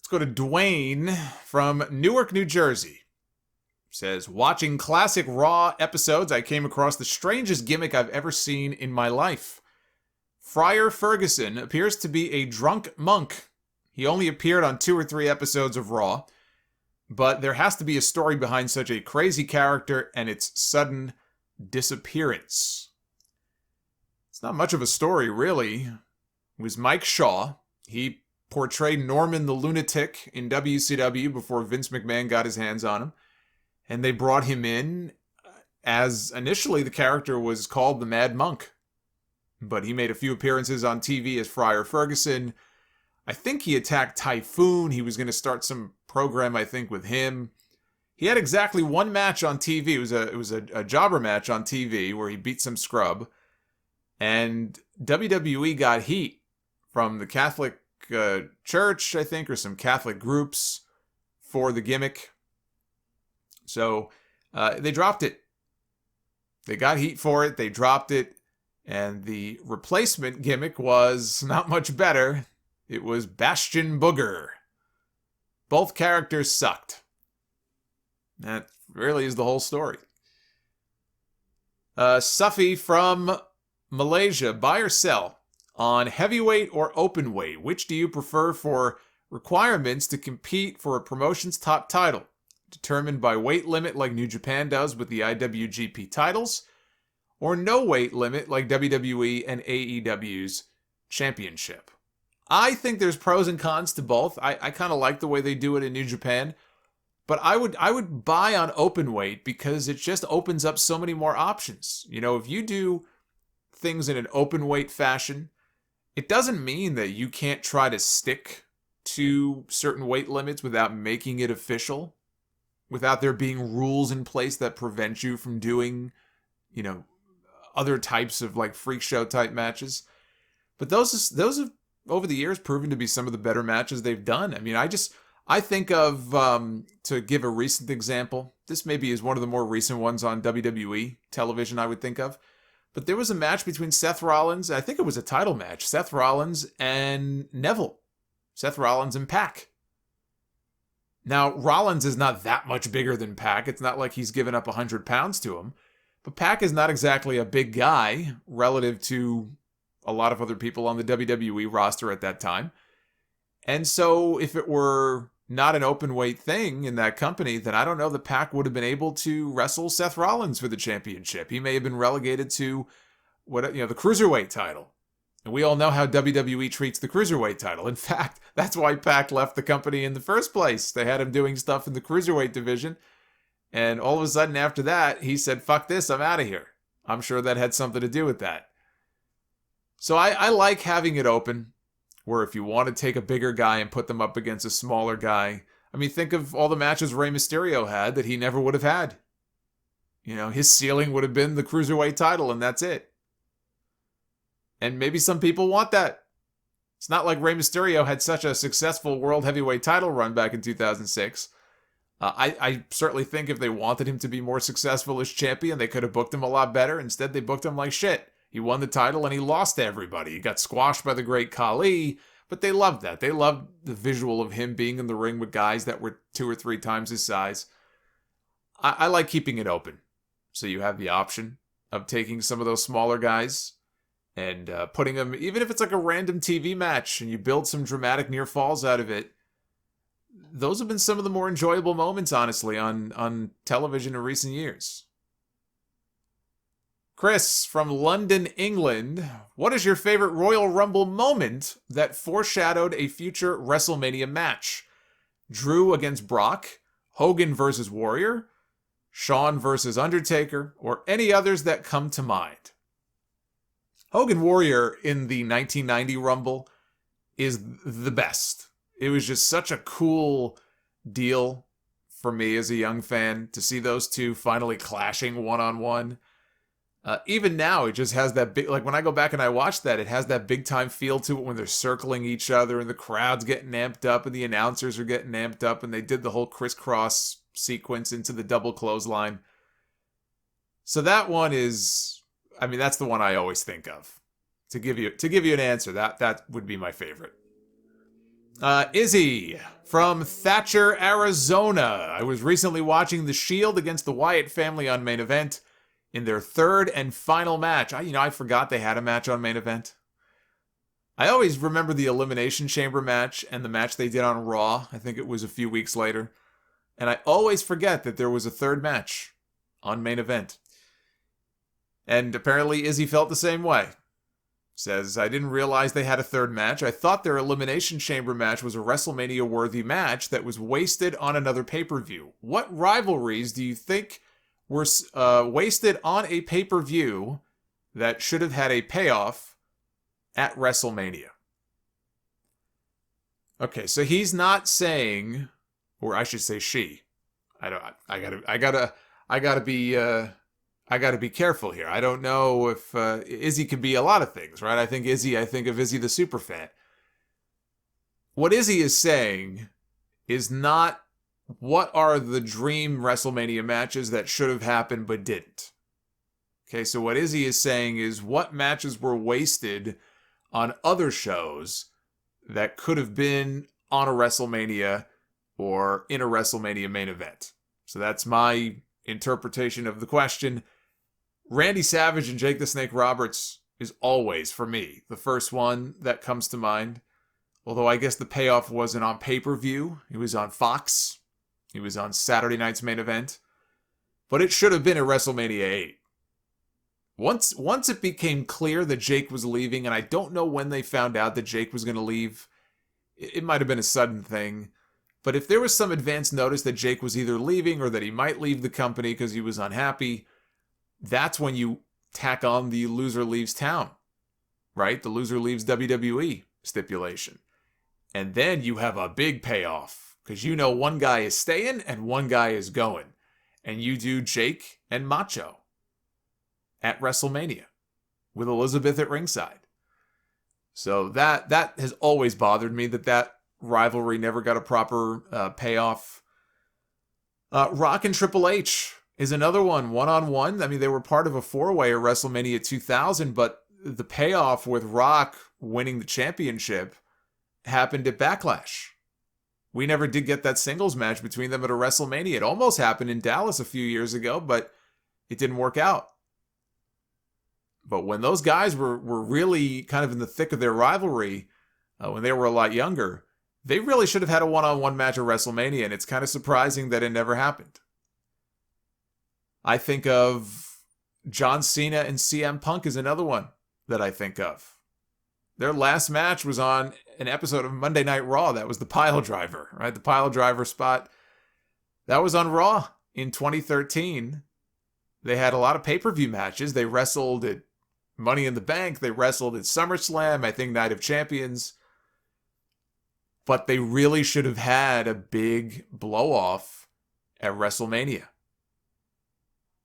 Let's go to Dwayne from Newark, New Jersey. Says, watching classic Raw episodes, I came across the strangest gimmick I've ever seen in my life. Friar Ferguson appears to be a drunk monk. He only appeared on 2 or 3 episodes of Raw, but there has to be a story behind such a crazy character and its sudden disappearance. It's not much of a story, really. It was Mike Shaw. He portrayed Norman the Lunatic in WCW before Vince McMahon got his hands on him. And they brought him in as initially the character was called the Mad Monk. But he made a few appearances on TV as Friar Ferguson. I think he attacked Typhoon. He was going to start some program, I think, with him. He had exactly 1 match on TV. It was a jobber match on TV where he beat some scrub. And WWE got heat from the Catholic Church, I think, or some Catholic groups for the gimmick. So they dropped it. They got heat for it. They dropped it. And the replacement gimmick was not much better. It was Bastion Booger. Both characters sucked. That really is the whole story. Suffy from Malaysia. Buy or sell on heavyweight or open weight? Which do you prefer for requirements to compete for a promotion's top title? Determined by weight limit like New Japan does with the IWGP titles, or no weight limit like WWE and AEW's championship? I think there's pros and cons to both. I kind of like the way they do it in New Japan, but I would buy on open weight because it just opens up so many more options. You know, if you do things in an open weight fashion, it doesn't mean that you can't try to stick to certain weight limits without making it official, without there being rules in place that prevent you from doing, you know, other types of like freak show type matches. But those have over the years proven to be some of the better matches they've done. I mean, I think of, to give a recent example, this maybe is one of the more recent ones on WWE television I would think of, but there was a match between Seth Rollins, I think it was a title match, Seth Rollins and Neville, Seth Rollins and Pac. Now, Rollins is not that much bigger than Pac. It's not like he's given up 100 pounds to him. But Pac is not exactly a big guy relative to a lot of other people on the WWE roster at that time. And so if it were not an open weight thing in that company, then I don't know that Pac would have been able to wrestle Seth Rollins for the championship. He may have been relegated to the cruiserweight title. And we all know how WWE treats the cruiserweight title. In fact, that's why Pac left the company in the first place. They had him doing stuff in the cruiserweight division. And all of a sudden after that, he said, fuck this, I'm out of here. I'm sure that had something to do with that. So I like having it open, where if you want to take a bigger guy and put them up against a smaller guy. I mean, think of all the matches Rey Mysterio had that he never would have had. You know, his ceiling would have been the cruiserweight title, and that's it. And maybe some people want that. It's not like Rey Mysterio had such a successful world heavyweight title run back in 2006. I certainly think if they wanted him to be more successful as champion, they could have booked him a lot better. Instead, they booked him like shit. He won the title and he lost to everybody. He got squashed by the Great Khali, but they loved that. They loved the visual of him being in the ring with guys that were 2 or 3 times his size. I like keeping it open. So you have the option of taking some of those smaller guys and putting them, even if it's like a random TV match and you build some dramatic near falls out of it. Those have been some of the more enjoyable moments, honestly, on television in recent years. Chris from London, England. What is your favorite Royal Rumble moment that foreshadowed a future WrestleMania match? Drew against Brock, Hogan versus Warrior, Shawn versus Undertaker, or any others that come to mind? Hogan Warrior in the 1990 Rumble is the best. It was just such a cool deal for me as a young fan to see those two finally clashing one-on-one. Even now, it just has that big, like when I go back and I watch that, it has that big time feel to it when they're circling each other and the crowd's getting amped up and the announcers are getting amped up and they did the whole crisscross sequence into the double clothesline. So that one is, I mean, that's the one I always think of. To give you an answer, that would be my favorite. Izzy from Thatcher, Arizona. I was recently watching The Shield against the Wyatt family on Main Event in their third and final match. I forgot they had a match on Main Event. I always remember the Elimination Chamber match and the match they did on Raw. I think it was a few weeks later. And I always forget that there was a third match on Main Event. And apparently Izzy felt the same way. Says, I didn't realize they had a third match. I thought their Elimination Chamber match was a WrestleMania-worthy match that was wasted on another pay-per-view. What rivalries do you think were wasted on a pay-per-view that should have had a payoff at WrestleMania? Okay, so he's not saying, or I should say she. I gotta be careful here. I don't know if Izzy could be a lot of things, right? I think of Izzy the superfan. What Izzy is saying is not what are the dream WrestleMania matches that should have happened but didn't. Okay, so what Izzy is saying is what matches were wasted on other shows that could have been on a WrestleMania or in a WrestleMania main event. So that's my interpretation of the question. Randy Savage and Jake the Snake Roberts is always, for me, the first one that comes to mind. Although I guess the payoff wasn't on pay-per-view. It was on Fox. It was on Saturday night's main event. But it should have been at WrestleMania 8. Once it became clear that Jake was leaving, and I don't know when they found out that Jake was going to leave. It might have been a sudden thing. But if there was some advance notice that Jake was either leaving or that he might leave the company because he was unhappy, that's when you tack on the loser leaves town, right? The loser leaves WWE stipulation. And then you have a big payoff because you know one guy is staying and one guy is going. And you do Jake and Macho at WrestleMania with Elizabeth at ringside. So that has always bothered me, that rivalry never got a proper payoff. Rock and Triple H is another one-on-one. I mean, they were part of a four-way at WrestleMania 2000, but the payoff with Rock winning the championship happened at Backlash. We never did get that singles match between them at a WrestleMania. It almost happened in Dallas a few years ago, but it didn't work out. But when those guys were really kind of in the thick of their rivalry, when they were a lot younger, they really should have had a one-on-one match at WrestleMania, and it's kind of surprising that it never happened. I think of John Cena and CM Punk is another one that I think of. Their last match was on an episode of Monday Night Raw. That was the pile driver, right? The pile driver spot. That was on Raw in 2013. They had a lot of pay-per-view matches. They wrestled at Money in the Bank. They wrestled at SummerSlam, I think Night of Champions. But they really should have had a big blow-off at WrestleMania.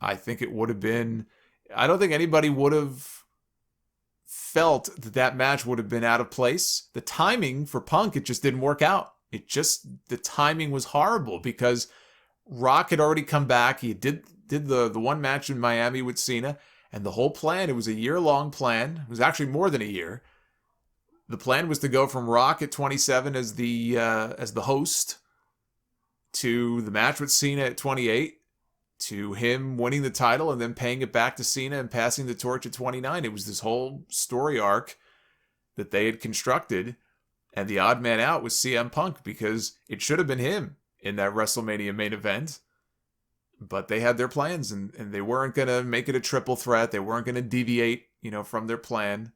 I think it would have been... I don't think anybody would have felt that match would have been out of place. The timing for Punk, it just didn't work out. The timing was horrible because Rock had already come back. He did the one match in Miami with Cena, and the whole plan, it was a year-long plan. It was actually more than a year. The plan was to go from Rock at 27 as the host to the match with Cena at 28 to him winning the title and then paying it back to Cena and passing the torch at 29. It was this whole story arc that they had constructed, and the odd man out was CM Punk because it should have been him in that WrestleMania main event. But they had their plans, and they weren't going to make it a triple threat. They weren't going to deviate, from their plan.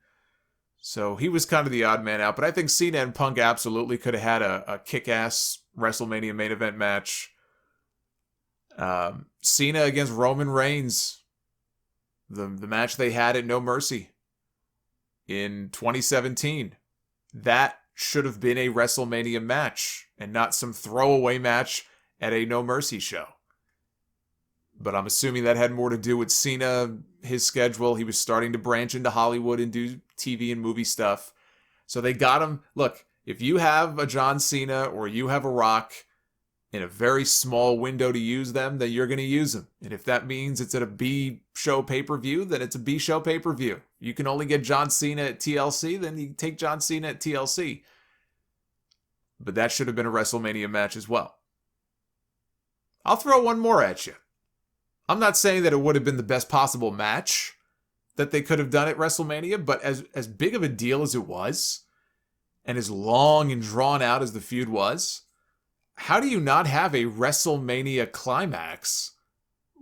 So he was kind of the odd man out. But I think Cena and Punk absolutely could have had a kick-ass WrestleMania main event match. Cena against Roman Reigns. The match they had at No Mercy in 2017. That should have been a WrestleMania match and not some throwaway match at a No Mercy show. But I'm assuming that had more to do with Cena, his schedule. He was starting to branch into Hollywood and do TV and movie stuff. So they got him. Look, if you have a John Cena or you have a Rock in a very small window to use them, then you're going to use them. And if that means it's at a B show pay-per-view, then it's a B show pay-per-view. You can only get John Cena at TLC, then you take John Cena at TLC. but that should have been a WrestleMania match as well. I'll throw one more at you. I'm not saying that it would have been the best possible match that they could have done at WrestleMania, but as big of a deal as it was, and as long and drawn out as the feud was, how do you not have a WrestleMania climax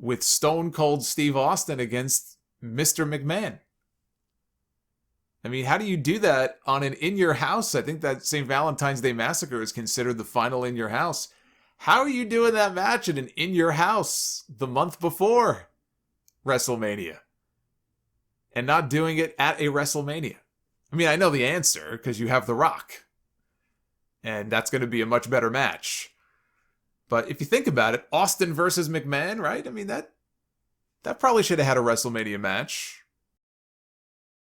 with Stone Cold Steve Austin against Mr. McMahon? I mean, how do you do that on an In Your House? I think that St. Valentine's Day Massacre is considered the final In Your House. How are you doing that match in an In Your House the month before WrestleMania and not doing it at a WrestleMania? I mean, I know the answer because you have The Rock, and that's going to be a much better match. But if you think about it, Austin versus McMahon, right? I mean, that probably should have had a WrestleMania match.